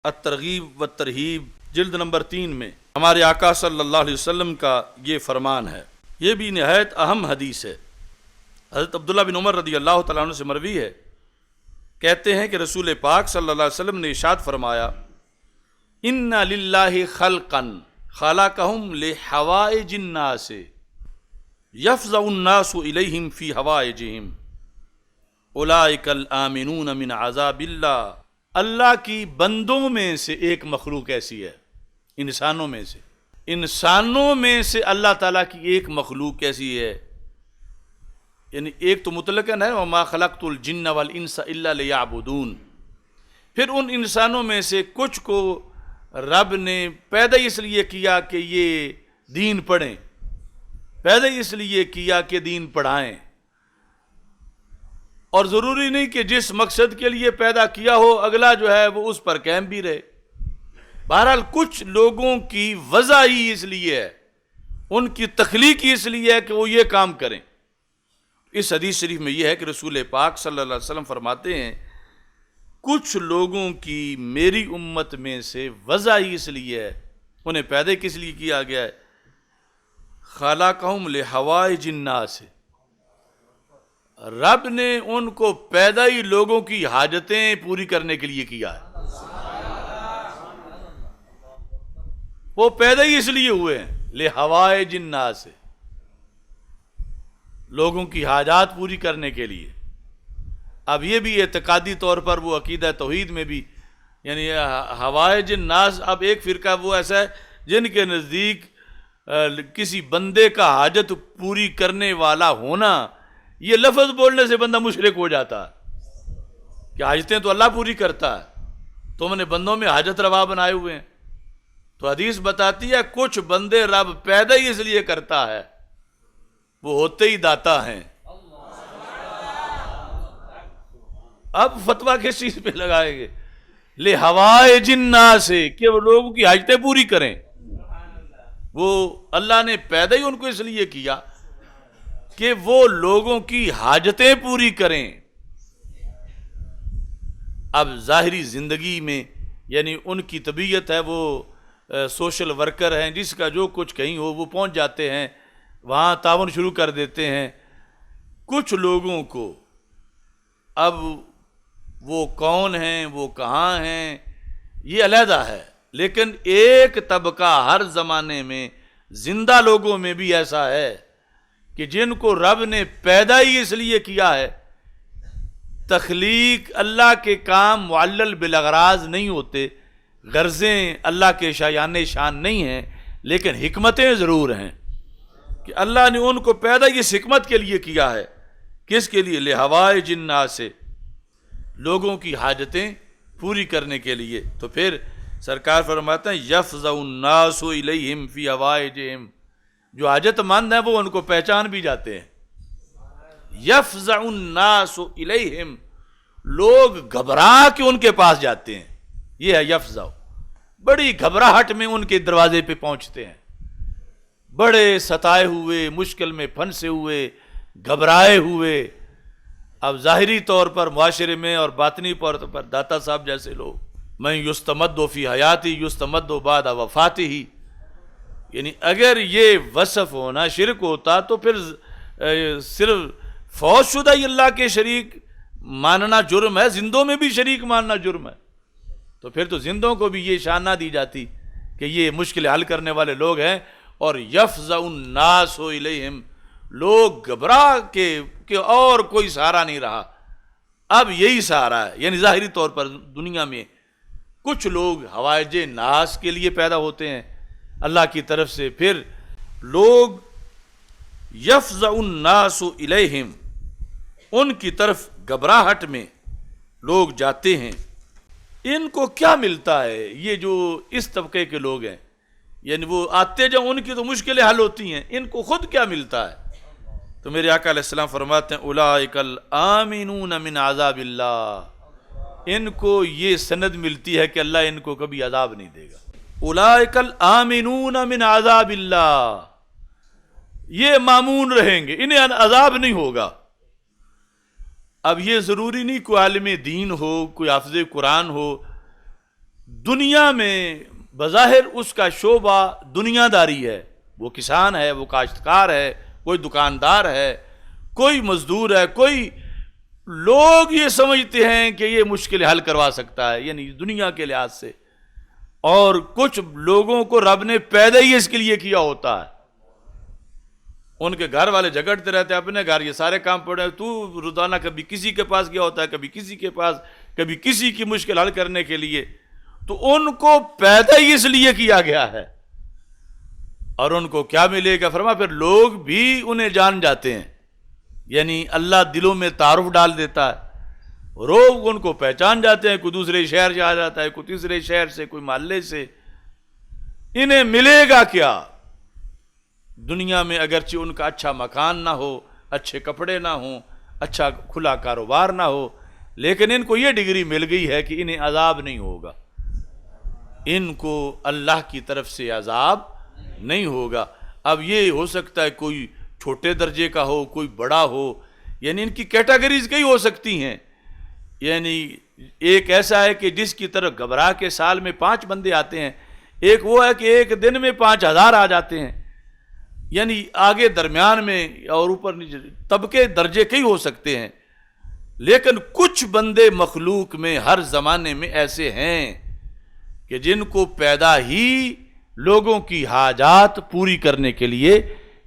الترغیب و ترہیب جلد نمبر 3 میں ہمارے آقا صلی اللہ علیہ وسلم کا یہ فرمان ہے. یہ بھی نہایت اہم حدیث ہے. حضرت عبداللہ بن عمر رضی اللہ تعالیٰ عنہ سے مروی ہے. کہتے ہیں کہ رسول پاک صلی اللہ علیہ وسلم نے ارشاد فرمایا، ان للہ خلقا خلقہم لحوائج الناس یفزع الناس الیہم فی حوائجہم اولئک الآمنون من عذاب اللہ. اللہ کی بندوں میں سے ایک مخلوق ایسی ہے، انسانوں میں سے اللہ تعالیٰ کی ایک مخلوق ایسی ہے. یعنی ایک تو مطلقاً ہے وما خلقت الجن والانس الا لیعبدون. پھر ان انسانوں میں سے کچھ کو رب نے پیدا اس لیے کیا کہ یہ دین پڑھیں، پیدا اس لیے کیا کہ دین پڑھائیں، اور ضروری نہیں کہ جس مقصد کے لیے پیدا کیا ہو اگلا جو ہے وہ اس پر قائم بھی رہے. بہرحال کچھ لوگوں کی وضع ہی اس لیے ہے، ان کی تخلیق ہی اس لیے ہے کہ وہ یہ کام کریں. اس حدیث شریف میں یہ ہے کہ رسول پاک صلی اللہ علیہ وسلم فرماتے ہیں کچھ لوگوں کی میری امت میں سے وضع ہی اس لیے ہے، انہیں پیدا کس لیے کیا گیا ہے، خلقہم لحوائج الناس، رب نے ان کو پیدا ہی لوگوں کی حاجتیں پوری کرنے کے لیے کیا ہے. وہ پیدا ہی اس لیے ہوئے ہیں لحوائج الناس، لوگوں کی حاجات پوری کرنے کے لیے. اب یہ بھی اعتقادی طور پر وہ عقیدہ توحید میں بھی، یعنی حوائج الناس، اب ایک فرقہ وہ ایسا ہے جن کے نزدیک کسی بندے کا حاجت پوری کرنے والا ہونا، یہ لفظ بولنے سے بندہ مشرک ہو جاتا ہے کہ حاجتیں تو اللہ پوری کرتا ہے، تم نے بندوں میں حاجت روا بنائے ہوئے ہیں. تو حدیث بتاتی ہے کچھ بندے رب پیدا ہی اس لیے کرتا ہے، وہ ہوتے ہی داتا ہیں. اب فتویٰ کس چیز پہ لگائیں گے؟ لحوائج الناس، کہ وہ لوگوں کی حاجتیں پوری کریں. وہ اللہ نے پیدا ہی ان کو اس لیے کیا کہ وہ لوگوں کی حاجتیں پوری کریں. اب ظاہری زندگی میں یعنی ان کی طبیعت ہے، وہ سوشل ورکر ہیں، جس کا جو کچھ کہیں ہو وہ پہنچ جاتے ہیں، وہاں تعاون شروع کر دیتے ہیں. کچھ لوگوں کو اب وہ کون ہیں، وہ کہاں ہیں، یہ علیحدہ ہے، لیکن ایک طبقہ ہر زمانے میں زندہ لوگوں میں بھی ایسا ہے کہ جن کو رب نے پیدا ہی اس لیے کیا ہے. تخلیق اللہ کے کام معلل بالاغراض نہیں ہوتے، غرضیں اللہ کے شایان شان نہیں ہیں، لیکن حکمتیں ضرور ہیں کہ اللہ نے ان کو پیدا اس حکمت کے لیے کیا ہے. کس کے لیے؟ لحوائج الناس، لوگوں کی حاجتیں پوری کرنے کے لیے. تو پھر سرکار فرماتے ہیں یفزع الناس الیہم فی حوائجہم، جو حاجت مند ہیں وہ ان کو پہچان بھی جاتے ہیں. یفزع الناس الیہم، لوگ گھبرا کے ان کے پاس جاتے ہیں. یہ ہے یفزع، بڑی گھبراہٹ میں ان کے دروازے پہ پہنچتے ہیں، بڑے ستائے ہوئے، مشکل میں پھنسے ہوئے، گھبرائے ہوئے. اب ظاہری طور پر معاشرے میں اور باطنی طور پر داتا صاحب جیسے لوگ، میں یستمد فی حیاتی یستمد بعد وفاتہ، یعنی اگر یہ وصف ہونا شرک ہوتا تو پھر صرف فوت شدہ ہی اللہ کے شریک ماننا جرم ہے، زندوں میں بھی شریک ماننا جرم ہے. تو پھر تو زندوں کو بھی یہ شان نہ دی جاتی کہ یہ مشکل حل کرنے والے لوگ ہیں. اور یفزع الناس الیہم، لوگ گھبرا کے کہ اور کوئی سہارا نہیں رہا، اب یہی سہارا ہے. یعنی ظاہری طور پر دنیا میں کچھ لوگ حوائج ناس کے لیے پیدا ہوتے ہیں اللہ کی طرف سے، پھر لوگ یفزع الناس الیہم، ان کی طرف گھبراہٹ میں لوگ جاتے ہیں. ان کو کیا ملتا ہے؟ یہ جو اس طبقے کے لوگ ہیں، یعنی وہ آتے جب ان کی تو مشکلیں حل ہوتی ہیں، ان کو خود کیا ملتا ہے؟ تو میرے آقا علیہ السلام فرماتے ہیں اولئک الآمنون من عذاب اللہ، ان کو یہ سند ملتی ہے کہ اللہ ان کو کبھی عذاب نہیں دے گا. اولئک الآمنون من عذاب اللہ، یہ مامون رہیں گے، انہیں عذاب نہیں ہوگا. اب یہ ضروری نہیں کوئی عالم دین ہو، کوئی حافظ قرآن ہو، دنیا میں بظاہر اس کا شعبہ دنیا داری ہے، وہ کسان ہے، وہ کاشتکار ہے، کوئی دکاندار ہے، کوئی مزدور ہے، کوئی لوگ یہ سمجھتے ہیں کہ یہ مشکل حل کروا سکتا ہے، یعنی دنیا کے لحاظ سے، اور کچھ لوگوں کو رب نے پیدا ہی اس کے لیے کیا ہوتا ہے۔ ان کے گھر والے جھگڑتے رہتے ہیں، اپنے گھر یہ سارے کام پڑے ہیں، تو روزانہ کبھی کسی کے پاس گیا ہوتا ہے، کبھی کسی کے پاس، کبھی کسی کی مشکل حل کرنے کے لیے، تو ان کو پیدا ہی اس لیے کیا گیا ہے۔ اور ان کو کیا ملے گا؟ فرمایا پھر لوگ بھی انہیں جان جاتے ہیں، یعنی اللہ دلوں میں تعارف ڈال دیتا ہے، لوگ ان کو پہچان جاتے ہیں، کوئی دوسرے شہر سے آ جاتا ہے، کوئی تیسرے شہر سے، کوئی محلے سے۔ انہیں ملے گا کیا؟ دنیا میں اگرچہ ان کا اچھا مکان نہ ہو، اچھے کپڑے نہ ہوں، اچھا کھلا کاروبار نہ ہو، لیکن ان کو یہ ڈگری مل گئی ہے کہ انہیں عذاب نہیں ہوگا، ان کو اللہ کی طرف سے عذاب نہیں ہوگا۔ اب یہ ہو سکتا ہے کوئی چھوٹے درجے کا ہو، کوئی بڑا ہو، یعنی ان کی کیٹیگریز کئی ہو سکتی ہیں۔ یعنی ایک ایسا ہے کہ جس کی طرف گھبرا کے سال میں 5 بندے آتے ہیں، ایک وہ ہے کہ ایک دن میں 5000 آ جاتے ہیں، یعنی آگے درمیان میں اور اوپر نیچے طبقے درجے کئی ہو سکتے ہیں، لیکن کچھ بندے مخلوق میں ہر زمانے میں ایسے ہیں کہ جن کو پیدا ہی لوگوں کی حاجات پوری کرنے کے لیے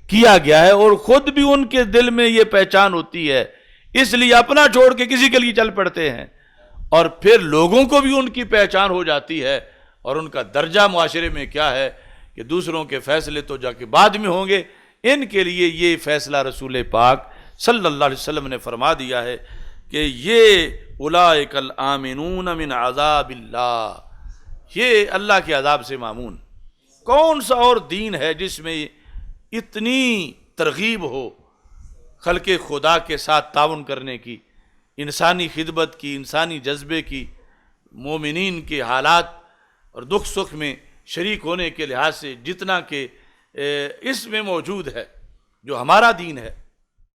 کیا گیا ہے، اور خود بھی ان کے دل میں یہ پہچان ہوتی ہے، اس لیے اپنا چھوڑ کے کسی کے لیے چل پڑتے ہیں، اور پھر لوگوں کو بھی ان کی پہچان ہو جاتی ہے، اور ان کا درجہ معاشرے میں کیا ہے کہ دوسروں کے فیصلے تو جا کے بعد میں ہوں گے، ان کے لیے یہ فیصلہ رسول پاک صلی اللہ علیہ وسلم نے فرما دیا ہے کہ یہ اولئک الآمنون من عذاب اللہ، یہ اللہ کے عذاب سے مامون۔ کون سا اور دین ہے جس میں اتنی ترغیب ہو خلق خدا کے ساتھ تعاون کرنے کی، انسانی خدمت کی، انسانی جذبے کی، مومنین کے حالات اور دکھ سکھ میں شریک ہونے کے لحاظ سے جتنا کہ اس میں موجود ہے جو ہمارا دین ہے۔